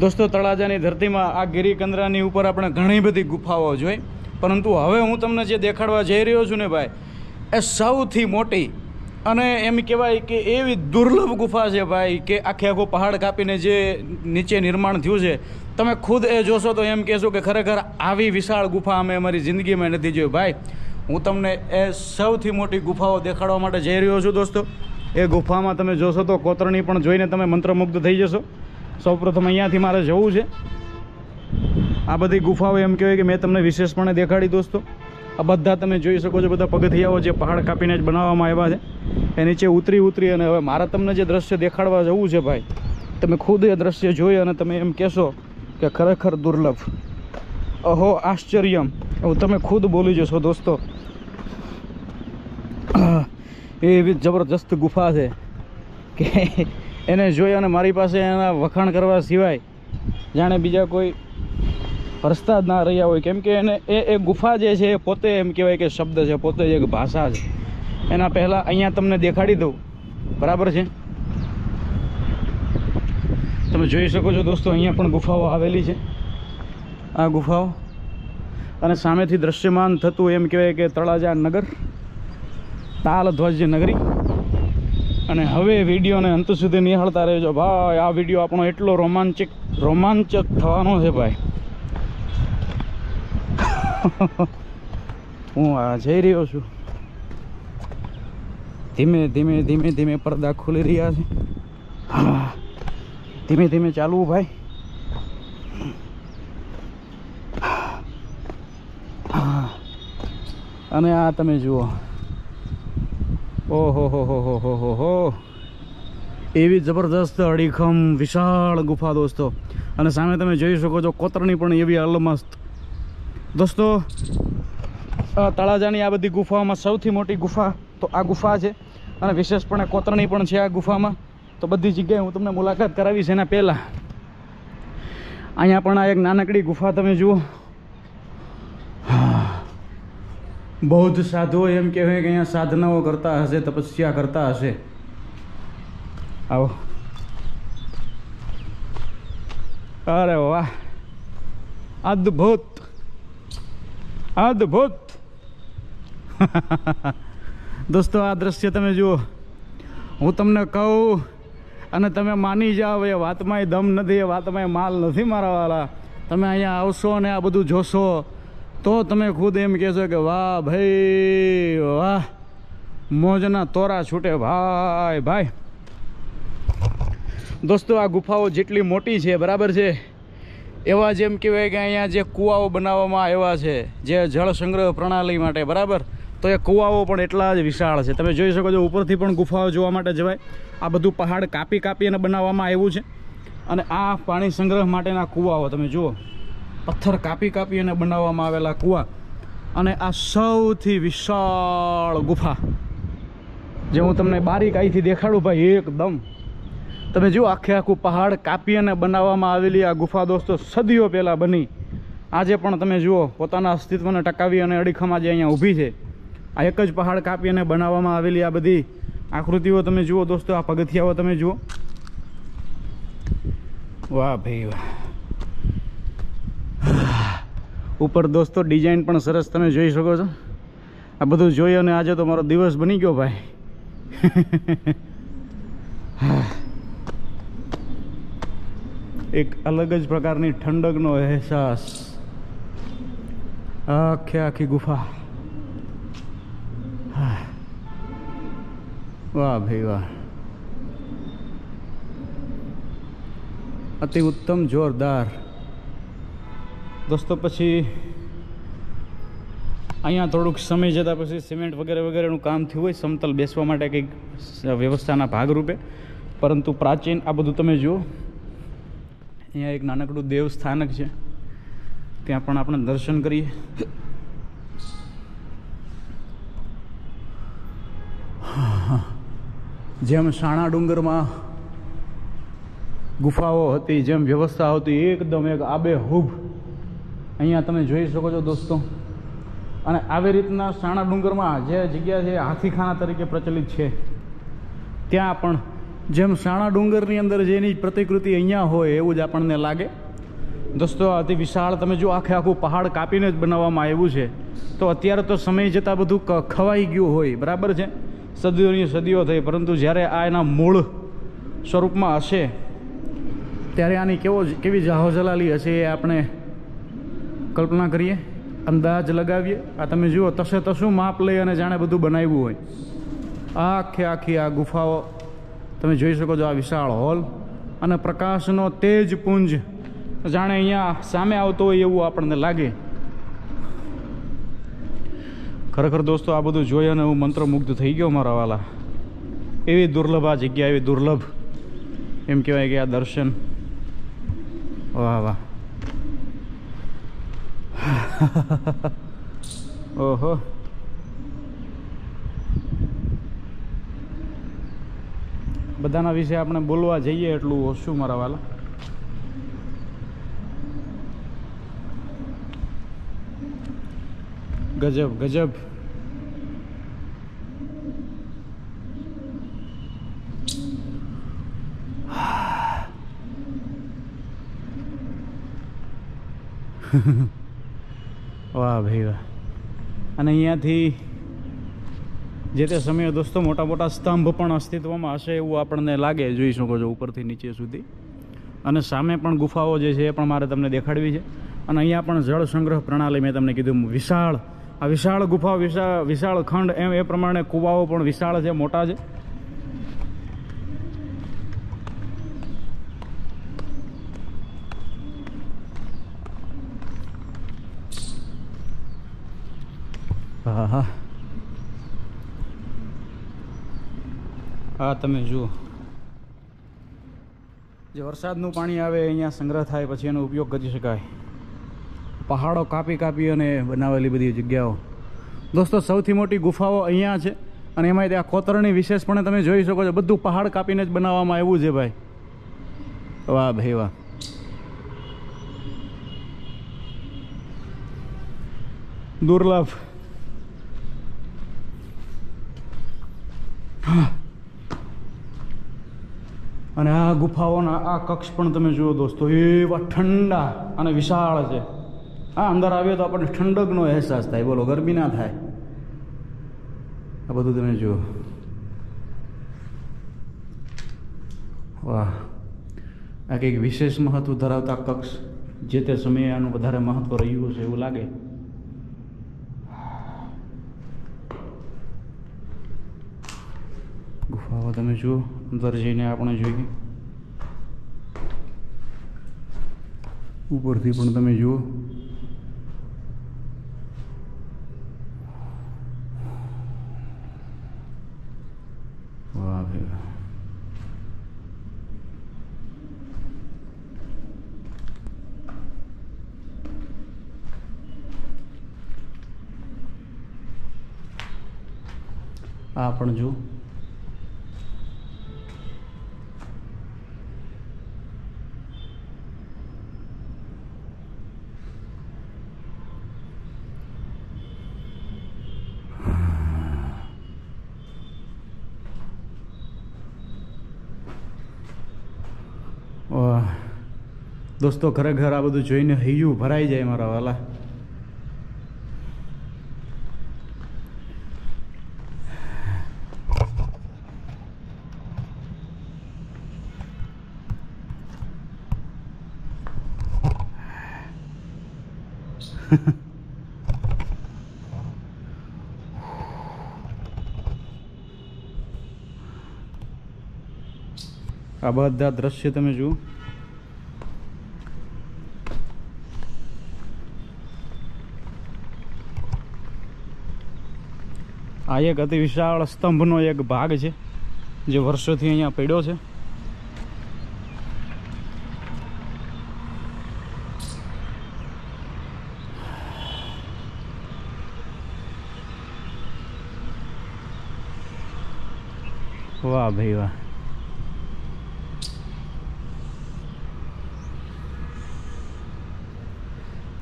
દોસ્તો તળાજાની ધરતીમાં આ ગિરિકંદરાની ઉપર આપણે ઘણી બધી ગુફાઓ જોઈ, પરંતુ હવે હું તમને જે દેખાડવા જઈ રહ્યો છું ને ભાઈ, એ સૌથી મોટી અને એમ કહેવાય કે એવી દુર્લભ ગુફા છે ભાઈ, કે આખે આખો પહાડ કાપીને જે નીચે નિર્માણ થયું છે, તમે ખુદ એ જોશો તો એમ કહેશો કે ખરેખર આવી વિશાળ ગુફા અમે અમારી જિંદગીમાં નથી જોઈ ભાઈ. હું તમને એ સૌથી મોટી ગુફાઓ દેખાડવા માટે જઈ રહ્યો છું દોસ્તો. એ ગુફામાં તમે જોશો તો કોતરણી પણ જોઈને તમે મંત્રમુગ્ધ થઈ જશો. સૌપ્રથમ અહીંયાથી મારે જવું છે. આ બધી ગુફાઓ એમ કહેવાય કે મેં તમને વિશેષપણે દેખાડી દોસ્તો. આ બધા તમે જોઈ શકો છો, બધા પગથિયાઓ જે પહાડ કાપીને જ બનાવવામાં આવ્યા છે. એ નીચે ઉતરી અને હવે મારે તમને જે દ્રશ્ય દેખાડવા જવું છે ભાઈ, તમે ખુદ એ દ્રશ્ય જોઈ અને તમે એમ કહેશો કે ખરેખર દુર્લભ, અહો આશ્ચર્યમ, એવું તમે ખુદ બોલી જશો દોસ્તો. એવી જબરજસ્ત ગુફા છે કે એને જોઈ અને મારી પાસે એના વખાણ કરવા સિવાય જાણે બીજા કોઈ રસ્તા જ ના રહ્યા હોય. કેમ કે એને એ ગુફા જે છે એ પોતે એમ કહેવાય કે શબ્દ છે, પોતે એક ભાષા છે. એના પહેલાં અહીંયા તમને દેખાડી દઉં, બરાબર છે? તમે જોઈ શકો છો દોસ્તો, અહીંયા પણ ગુફાઓ આવેલી છે. આ ગુફાઓ અને સામેથી દ્રશ્યમાન થતું એમ કહેવાય કે તળાજા નગર, તાલધ્વજ નગરી. અને હવે વિડીયોને અંત સુધી નિહાળતા રહેજો ભાઈ. આ વિડીયો આપણો એટલો રોમાંચક થવાનો છે ભાઈ. હું આ જઈ રહ્યો છું, ધીમે ધીમે પડદા ખુલી રહ્યા છે. હા, ધીમે ધીમે ચાલવું ભાઈ. અને આ તમે જુઓ, ઓહો હો, એવી જબરદસ્ત અડીખમ વિશાળ ગુફા દોસ્તો. અને સામે તમે જોઈ શકો છો કોતરણી પણ એવી અલમસ્ત દોસ્તો. તળાજાની આ બધી ગુફાઓમાં સૌથી મોટી ગુફા તો આ ગુફા છે, અને વિશેષપણે કોતરણી પણ છે આ ગુફામાં. તો બધી જગ્યાએ હું તમને મુલાકાત કરાવીશ. એના પહેલાં અહીંયા પણ આ એક નાનકડી ગુફા તમે જુઓ. બૌદ્ધ સાધુઓ એમ કહેવાય કે અહીંયા સાધનાઓ કરતા હશે, તપસ્યા કરતા હશે. આવો, અરે વાહ, અદ્ભુત અદ્ભુત. દોસ્તો આ દ્રશ્ય તમે જુઓ. હું તમને કહું અને તમે માની જાઓ, એ વાતમાં દમ નથી, એ વાતમાં માલ નથી મારા વાલા. તમે અહીંયા આવશો અને આ બધું જોશો તો તમે ખુદ એમ કહેશો કે વાહ ભાઈ વાહ, મોજના તોરા છૂટે ભાઈ. દોસ્તો આ ગુફાઓ જેટલી મોટી છે, બરાબર છે, એવા જેમ કહેવાય કે અહીંયા જે કૂવાઓ બનાવવામાં આવ્યા છે જે જળ સંગ્રહ પ્રણાલી માટે, બરાબર, તો એ કૂવાઓ પણ એટલા જ વિશાળ છે. તમે જોઈ શકો છો ઉપરથી પણ ગુફાઓ જોવા માટે જવાય. આ બધું પહાડ કાપી અને બનાવવામાં આવ્યું છે. અને આ પાણી સંગ્રહ માટેના કૂવાઓ તમે જુઓ, પથ્થર કાપી અને બનાવવામાં આવેલા કૂવા. અને આ સૌથી વિશાળ ગુફા જે હું તમને બારીકાઈથી દેખાડું ભાઈ, એકદમ તમે જુઓ, આખે આખું પહાડ કાપી અને બનાવવામાં આવેલી આ ગુફા દોસ્તો સદીઓ પહેલાં બની. આજે પણ તમે જુઓ પોતાના અસ્તિત્વને ટકાવી અને અડીખમ આજે અહીંયા ઊભી છે. આ એક જ પહાડ કાપી અને બનાવવામાં આવેલી આ બધી આકૃતિઓ તમે જુઓ દોસ્તો. આ પગથિયાઓ તમે જુઓ, વાહ ભાઈ વાહ. ઉપર દોસ્તો ડિઝાઇન પણ સરસ તમે જોઈ શકો છો. આ બધું જોઈ અને આજે તો મારો દિવસ બની ગયો ભાઈ. એક અલગ જ પ્રકારની ઠંડકનો અહેસાસ. આખી ગુફા, વાહ ભાઈ વાહ, અતિ ઉત્તમ, જોરદાર દોસ્તો. પછી અહીંયા થોડુંક સમય જતાં પછી સિમેન્ટ વગેરેનું કામ થયું હોય સમતલ બેસવા માટે કંઈક વ્યવસ્થાના ભાગરૂપે. પરંતુ પ્રાચીન આ બધું તમે જુઓ. અહીંયા એક નાનકડું દેવસ્થાનક છે, ત્યાં પણ આપણે દર્શન કરીએ. જેમ શાણા ડુંગરમાં ગુફાઓ હતી, જેમ વ્યવસ્થા હતી, એકદમ એક આબેહૂબ અહીંયા તમે જોઈ શકો છો દોસ્તો. અને આવી રીતના શાણા ડુંગરમાં જે જગ્યા છે હાથીખાના તરીકે પ્રચલિત છે, ત્યાં પણ જેમ સાણા ડુંગરની અંદર જેની પ્રતિકૃતિ અહીંયા હોય એવું જ આપણને લાગે. દોસ્તો અતિ વિશાળ તમે જો આખે આખું પહાડ કાપીને જ બનાવવામાં આવ્યું છે. તો અત્યારે તો સમય જતાં બધું ખવાઈ ગયું હોય, બરાબર છે, સદીઓની સદીઓ થઈ, પરંતુ જ્યારે આ એના મૂળ સ્વરૂપમાં હશે ત્યારે આની કેવી જાહોજલાલી હશે એ આપણે કલ્પના કરીએ, અંદાજ લગાવીએ. આ તમે જુઓ તસે તસું માપ લઈ અને જાણે બધું બનાવ્યું હોય. આખે આખી આ ગુફાઓ તમે જોઈ શકો છો, આ વિશાળ હોલ અને પ્રકાશનો તેજ પુંજ જાણે અહીંયા સામે આવતો હોય એવું આપણને લાગે. ખરેખર દોસ્તો આ બધું જોઈ અને હું મંત્રમુગ્ધ થઈ ગયો મારા વાલા. એવી દુર્લભ આ જગ્યા, એવી દુર્લભ એમ કહેવાય કે આ દર્શન. વાહ વાહ. ઓહો, બધાના વિશે આપણે બોલવા જઈએ એટલું ઓછું મારા વાલા. ગજબ ગજબ. વાહ ભાઈ વાહ. અને અહીંયાથી જે તે સમયે દોસ્તો મોટા મોટા સ્તંભ પણ અસ્તિત્વમાં હશે એવું આપણને લાગે, જોઈ શકો છો ઉપરથી નીચે સુધી. અને સામે પણ ગુફાઓ જે છે એ પણ મારે તમને દેખાડવી છે. અને અહીંયા પણ જળ સંગ્રહ પ્રણાલી મેં તમને કીધું વિશાળ, આ વિશાળ ગુફા, વિશાળ ખંડ, એમ એ પ્રમાણે કૂવાઓ પણ વિશાળ છે, મોટા છે. હા હા, હા તમે જુઓ, જે વરસાદનું પાણી આવે અહીંયા સંગ્રહ થાય, પછી એનો ઉપયોગ કરી શકાય. પહાડો કાપી કાપી અને બનાવેલી બધી જગ્યાઓ. દોસ્તો સૌથી મોટી ગુફાઓ અહીંયા છે અને એમાં ત્યાં કોતરણી વિશેષપણે તમે જોઈ શકો છો, બધું પહાડ કાપીને જ બનાવવામાં આવ્યું છે ભાઈ. વાહ ભાઈ વાહ. દુર્લભ. અને આ ગુફાઓના આ કક્ષ પણ તમે જુઓ દોસ્તો, એવા ઠંડા અને વિશાળ છે. હા, અંદર આવ્યો તો આપણને ઠંડકનો અહેસાસ થાય, બોલો, ગરમી ના થાય. આ બધું તમે જુઓ. વાહ, આ કંઈક વિશેષ મહત્વ ધરાવતા કક્ષ, જે તે સમયે આનું વધારે મહત્વ રહ્યું છે એવું લાગે. ગુફાઓ તમે જુઓ, અંદર જઈને આપણે જોઈએ, ઉપરથી પણ તમે જુઓ. વાહ ભાઈ વાહ. આ પણ જુઓ. વાહ દોસ્તો, ખરેખર આ બધું જોઈને હૈયું ભરાઈ જાય મારા વાલા. આ બધા દ્રશ્ય તમે જુઓ. આ એક અતિ વિશાળ સ્તંભનો એક ભાગ છે જે વર્ષોથી અહીંયા પડ્યો છે. વાહ ભાઈ વાહ.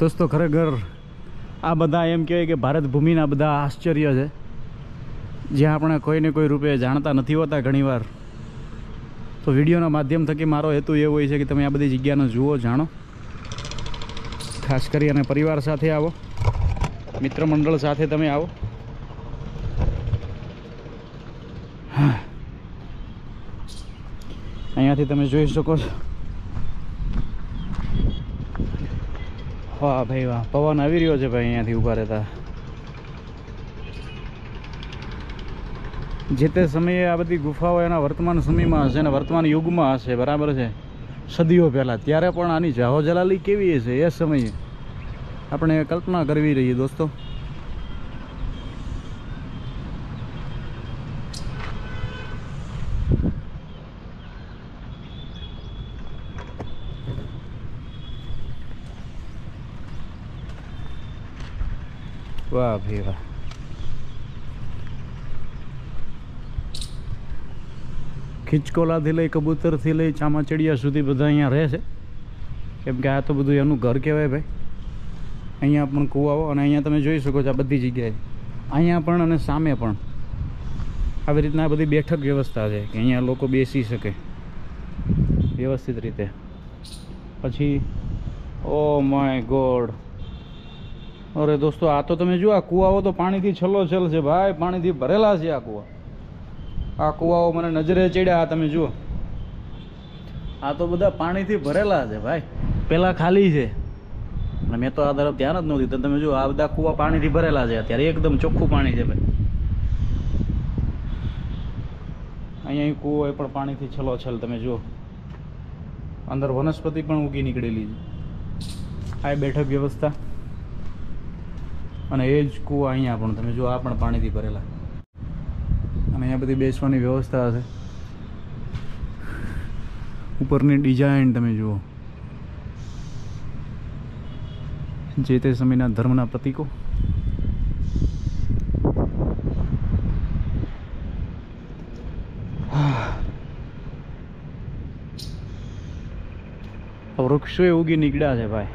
દોસ્તો ખરેખર આ બધા એમ કહેવાય કે ભારત ભૂમિના બધા આશ્ચર્ય છે, જે આપણે કોઈને કોઈ રૂપે જાણતા નથી હોતા ઘણીવાર. તો વિડીયોના માધ્યમ થકી મારો હેતુ એવો હોય છે કે તમે આ બધી જગ્યાને જુઓ, જાણો. ખાસ કરી અને પરિવાર સાથે આવો, મિત્ર મંડળ સાથે તમે આવો. અહીંયાથી તમે જોઈ શકો છો. વાહ ભાઈ વાહ, પવન આવી રહ્યો છે ભાઈ અહીંયાથી ઊભા રહેતા. જે તે સમયે આ બધી ગુફાઓ એના વર્તમાન સમયમાં હશે ને વર્તમાન યુગમાં હશે, બરાબર છે, સદીઓ પહેલાં. ત્યારે પણ આની જાહો જલાલી કેવી હશે એ સમયે આપણે કલ્પના કરવી રહીએ દોસ્તો. વાહ ભાઈ વાહ. ખિચકોલાથી લઈ કબૂતરથી લઈ ચામાચીડિયા સુધી બધા અહીંયા રહે છે, કેમ કે આ તો બધું એનું ઘર કહેવાય ભાઈ. અહીંયા પણ કૂવાઓ, અને અહીંયા તમે જોઈ શકો છો આ બધી જગ્યાએ, અહીંયા પણ અને સામે પણ આવી રીતના આ બધી બેઠક વ્યવસ્થા છે કે અહીંયા લોકો બેસી શકે વ્યવસ્થિત રીતે. પછી ઓ માય ગોડ, અરે દોસ્તો આ તો તમે જુઓ, આ કૂવાઓ તો પાણીથી છલોછલ છે ભાઈ, પાણીથી ભરેલા છે આ કૂવા. આ કૂવાઓ મને નજરે ચડ્યા, તમે જુઓ આ તો બધા પાણીથી ભરેલા છે ભાઈ. પહેલાં ખાલી છે અને મેં તો આ તરફ ધ્યાન જ નહોતી. તો તમે જુઓ આ બધા કૂવા પાણીથી ભરેલા છે અત્યારે, એકદમ ચોખ્ખું પાણી છે ભાઈ. અહીંયા કૂવો એ પણ પાણીથી છલોછલ, તમે જુઓ અંદર વનસ્પતિ પણ ઉગી નીકળેલી છે. આ બેઠક વ્યવસ્થા, અને એ જ કૂવા અહીંયા પણ તમે જુઓ, આ પણ પાણીથી ભરેલા. અને અહીંયા બધી બેસવાની વ્યવસ્થા હશે. ઉપરની ડિઝાઇન તમે જુઓ, જે તે સમયના ધર્મના પ્રતીકો. વૃક્ષો એ ઉગી નીકળ્યા છે ભાઈ.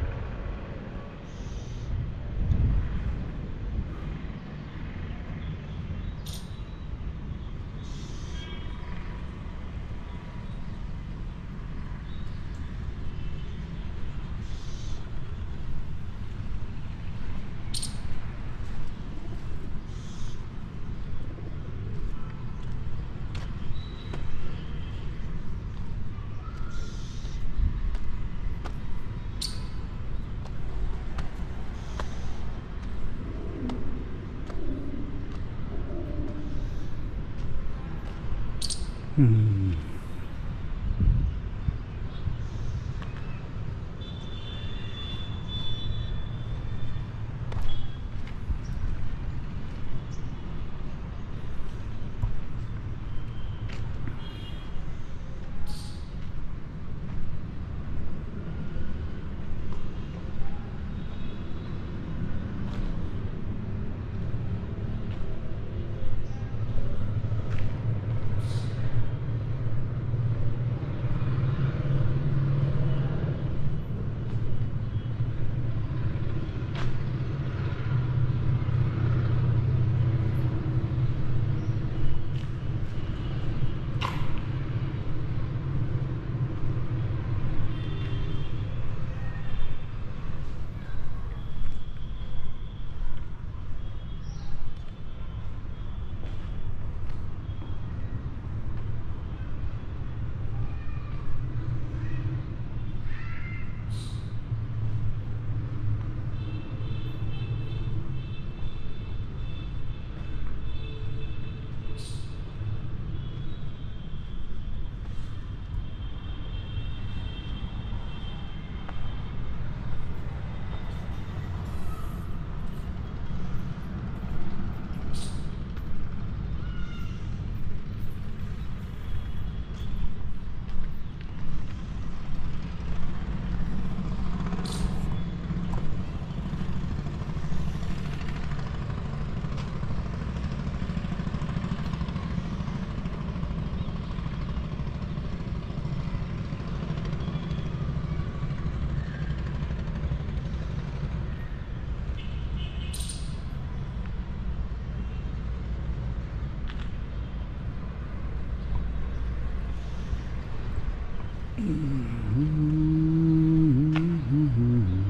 હમ